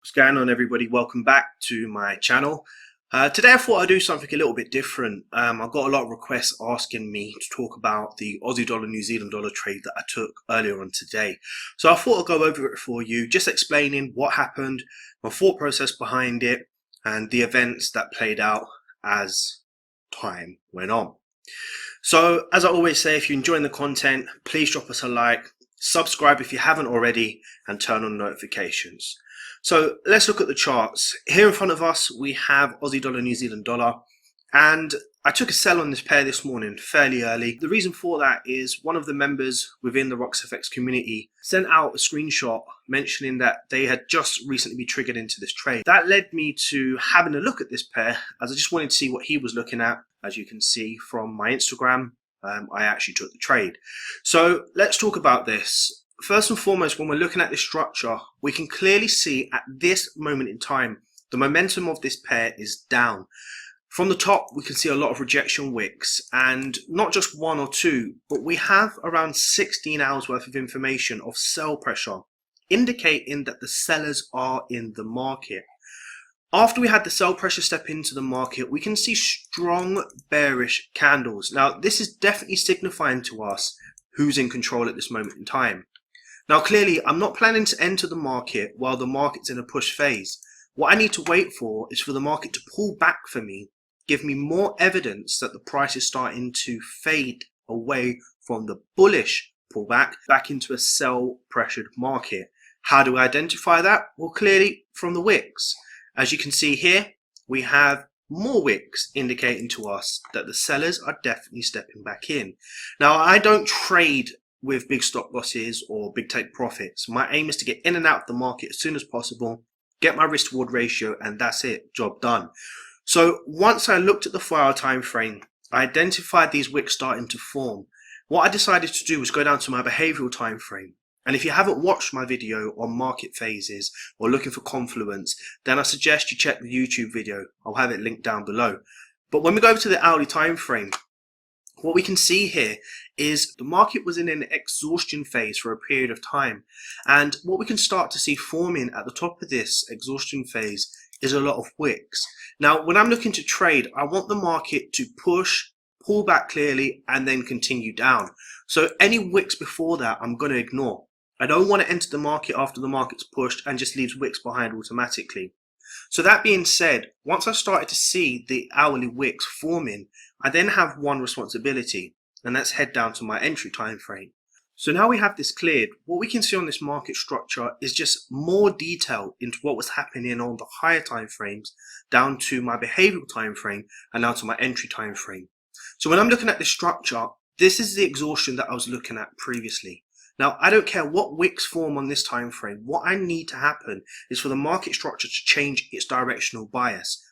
What's going on, everybody? Welcome back to my channel. Today I thought I'd do something a little bit different. I've got a lot of requests asking me to talk about the Aussie dollar New Zealand dollar trade that I took earlier on today. So I thought I'd go over it for you, just explaining what happened, my thought process behind it, and the events that played out as time went on. So as I always say, if you're enjoying the content, please drop us a like, subscribe if you haven't already, and turn on notifications. So let's look at the charts. Here in front of us, we have Aussie dollar, New Zealand dollar, and I took a sell on this pair this morning fairly early. The reason for that is one of the members within the RoxFX community sent out a screenshot mentioning that they had just recently been triggered into this trade. That led me to having a look at this pair, as I just wanted to see what he was looking at. As you can see from my Instagram, I actually took the trade. So let's talk about this. First and foremost, when we're looking at this structure, we can clearly see at this moment in time, the momentum of this pair is down. From the top, we can see a lot of rejection wicks, and not just one or two, but we have around 16 hours worth of information of sell pressure, indicating that the sellers are in the market. After we had the sell pressure step into the market, we can see strong bearish candles. Now, this is definitely signifying to us who's in control at this moment in time. Now, clearly, I'm not planning to enter the market while the market's in a push phase. What I need to wait for is for the market to pull back for me, give me more evidence that the price is starting to fade away from the bullish pullback back into a sell pressured market. How do I identify that? Well, clearly from the wicks. As you can see here, we have more wicks indicating to us that the sellers are definitely stepping back in. Now, I don't trade with big stop losses or big take profits. My aim is to get in and out of the market as soon as possible, get my risk reward ratio, and that's it, job done. So once I looked at the 4-hour time frame, I identified these wicks starting to form. What I decided to do was go down to my behavioral time frame. And if you haven't watched my video on market phases or looking for Confluence, then I suggest you check the YouTube video. I'll have it linked down below. But when we go over to the hourly time frame, what we can see here is the market was in an exhaustion phase for a period of time. And what we can start to see forming at the top of this exhaustion phase is a lot of wicks. Now, when I'm looking to trade, I want the market to push, pull back clearly, and then continue down. So any wicks before that, I'm going to ignore. I don't want to enter the market after the market's pushed and just leaves wicks behind automatically. So that being said, once I started to see the hourly wicks forming, I then have one responsibility, and that's head down to my entry time frame. So now we have this cleared, what we can see on this market structure is just more detail into what was happening on the higher time frames, down to my behavioral time frame, and now to my entry time frame. So when I'm looking at this structure, this is the exhaustion that I was looking at previously. Now, I don't care what wicks form on this time frame. What I need to happen is for the market structure to change its directional bias.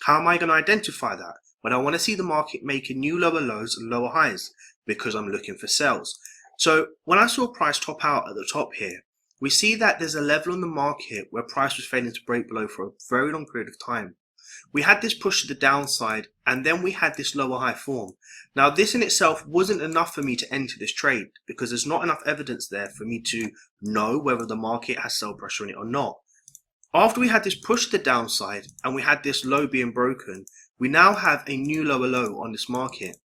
How am I going to identify that? When I want to see the market making new lower lows and lower highs, because I'm looking for sells. So when I saw price top out at the top here, we see that there's a level on the market where price was failing to break below for a very long period of time. We had this push to the downside, and then we had this lower high form. Now, this in itself wasn't enough for me to enter this trade because there's not enough evidence there for me to know whether the market has sell pressure in it or not. After we had this push to the downside and we had this low being broken, we now have a new lower low on this market.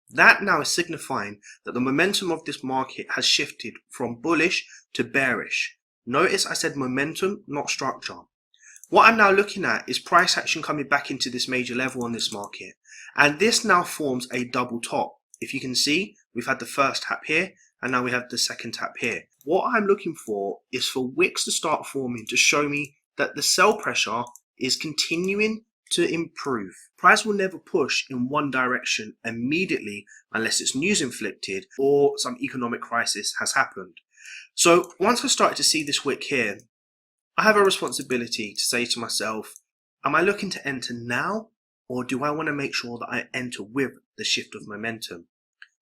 That now is signifying that the momentum of this market has shifted from bullish to bearish. Notice I said momentum, not structure. What I'm now looking at is price action coming back into this major level on this market. And this now forms a double top. If you can see, we've had the first tap here, and now we have the second tap here. What I'm looking for is for wicks to start forming to show me that the sell pressure is continuing to improve. Price will never push in one direction immediately unless it's news inflicted or some economic crisis has happened. So once I started to see this wick here, I have a responsibility to say to myself, am I looking to enter now, or do I want to make sure that I enter with the shift of momentum?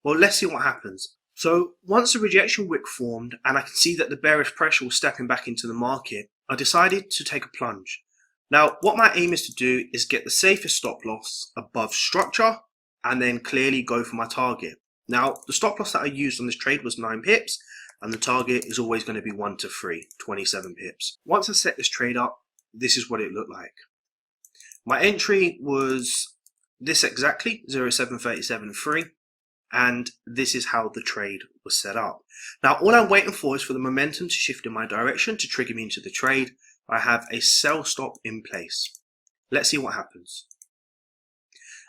Well, let's see what happens. So once the rejection wick formed and I can see that the bearish pressure was stepping back into the market, I decided to take a plunge. Now, what my aim is to do is get the safest stop loss above structure and then clearly go for my target. Now, the stop loss that I used on this trade was 9 pips, and the target is always going to be 1 to 3, 27 pips. Once I set this trade up, this is what it looked like. My entry was this exactly, 0.737.3, and this is how the trade was set up. Now all I'm waiting for is for the momentum to shift in my direction to trigger me into the trade. I have a sell stop in place. Let's see what happens.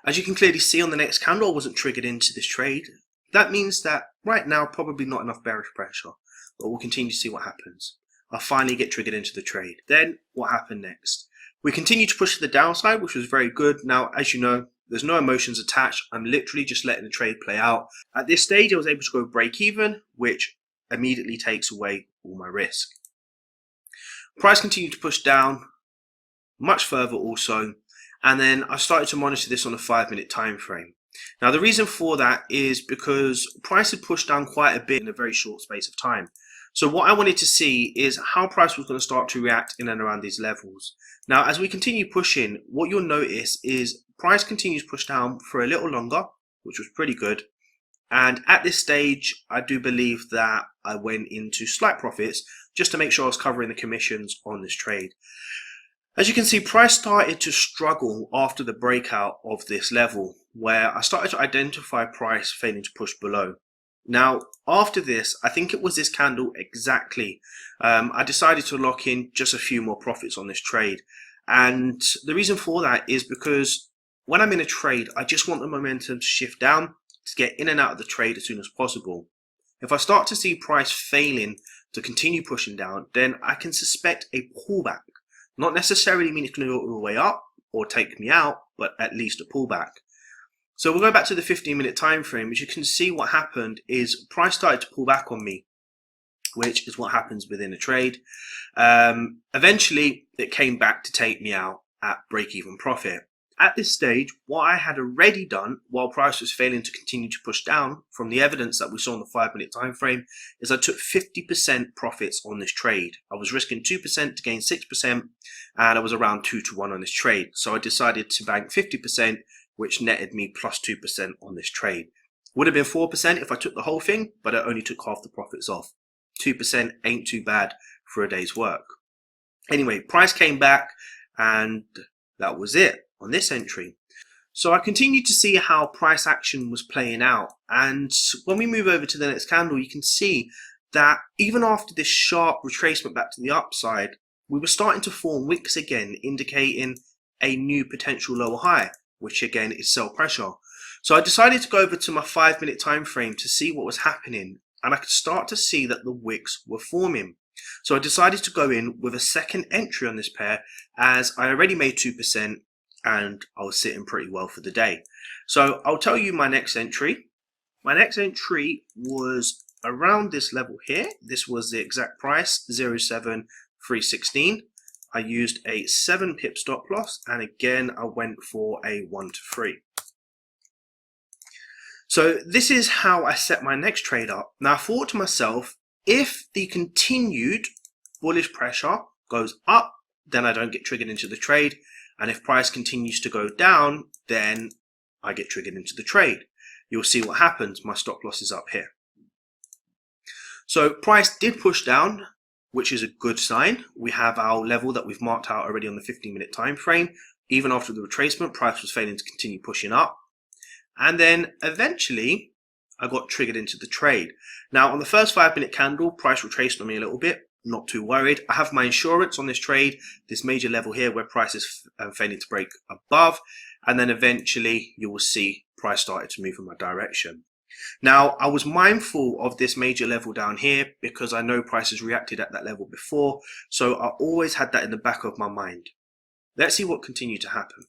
As you can clearly see on the next candle, I wasn't triggered into this trade. That means that right now probably not enough bearish pressure, but we'll continue to see what happens. I'll finally get triggered into the trade. Then what happened next? We continue to push to the downside, which was very good. Now, as you know, there's no emotions attached. I'm literally just letting the trade play out. At this stage, I was able to go break even, which immediately takes away all my risk. Price continued to push down much further also, and then I started to monitor this on a 5-minute time frame. Now the reason for that is because price had pushed down quite a bit in a very short space of time. So what I wanted to see is how price was going to start to react in and around these levels. Now as we continue pushing, what you'll notice is price continues to push down for a little longer, which was pretty good. And at this stage, I do believe that I went into slight profits just to make sure I was covering the commissions on this trade. As you can see, price started to struggle after the breakout of this level, where I started to identify price failing to push below. Now, after this, I think it was this candle exactly, I decided to lock in just a few more profits on this trade. And the reason for that is because when I'm in a trade, I just want the momentum to shift down to get in and out of the trade as soon as possible. If I start to see price failing to continue pushing down, then I can suspect a pullback. Not necessarily mean it's going to go all the way up or take me out, but at least a pullback. So we'll go back to the 15-minute time frame. As you can see, what happened is price started to pull back on me, which is what happens within a trade. Eventually, it came back to take me out at break-even profit. At this stage, what I had already done while price was failing to continue to push down from the evidence that we saw on the 5-minute time frame is I took 50% profits on this trade. I was risking 2% to gain 6%, and I was around 2 to 1 on this trade. So I decided to bank 50%, which netted me plus 2% on this trade. Would have been 4% if I took the whole thing, but I only took half the profits off. 2% ain't too bad for a day's work. Anyway, price came back, and that was it on this entry. So I continued to see how price action was playing out, and when we move over to the next candle, you can see that even after this sharp retracement back to the upside, we were starting to form wicks again, indicating a new potential lower high, which again is sell pressure. So I decided to go over to my 5-minute time frame to see what was happening, and I could start to see that the wicks were forming. So I decided to go in with a second entry on this pair, as I already made 2% and I was sitting pretty well for the day. So I'll tell you my next entry. My next entry was around this level here. This was the exact price, 0.7316. I used a 7 pip stop loss, and again I went for a 1 to 3. So this is how I set my next trade up. Now I thought to myself, if the continued bullish pressure goes up, then I don't get triggered into the trade. And if price continues to go down, then I get triggered into the trade. You'll see what happens. My stop loss is up here. So price did push down, which is a good sign. We have our level that we've marked out already on the 15-minute time frame. Even after the retracement, price was failing to continue pushing up. And then eventually, I got triggered into the trade. Now, on the first 5-minute candle, price retraced on me a little bit. Not too worried. I have my insurance on this trade, this major level here where price is failing to break above, and then eventually you will see price started to move in my direction. Now I was mindful of this major level down here because I know price has reacted at that level before, so I always had that in the back of my mind. Let's see what continued to happen.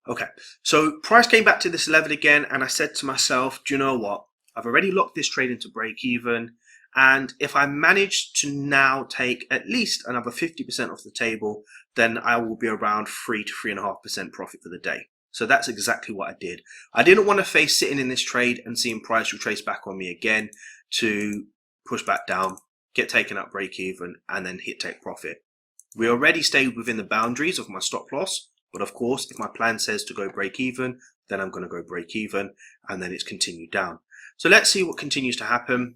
Okay, so price came back to this level again, and I said to myself, do you know what? I've already locked this trade into break even, and if I manage to now take at least another 50% off the table, then I will be around 3 to 3.5% profit for the day. So that's exactly what I did. I didn't want to face sitting in this trade and seeing price retrace back on me again to push back down, get taken up break even, and then hit take profit. We already stayed within the boundaries of my stop loss. But of course, if my plan says to go break even, then I'm going to go break even, and then it's continued down. So let's see what continues to happen.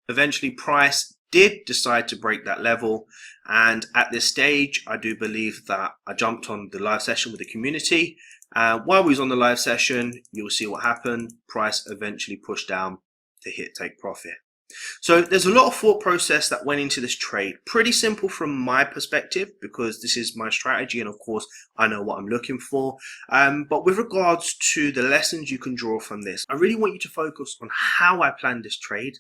Eventually, price did decide to break that level, and at this stage I do believe that I jumped on the live session with the community. While we was on the live session, you'll see what happened. Price eventually pushed down to hit take profit. So there's a lot of thought process that went into this trade. Pretty simple from my perspective, because this is my strategy and of course I know what I'm looking for. But with regards to the lessons you can draw from this, I really want you to focus on how I planned this trade,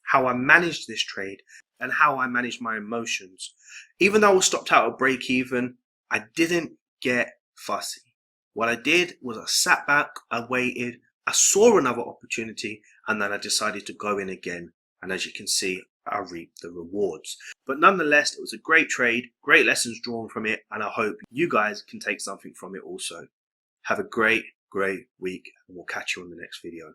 how I managed this trade, and how I managed my emotions. Even though I was stopped out at break even, I didn't get fussy. What I did was I sat back, I waited, I saw another opportunity, and then I decided to go in again. And as you can see, I reaped the rewards. But nonetheless, it was a great trade, great lessons drawn from it, and I hope you guys can take something from it also. Have a great week, and we'll catch you on the next video.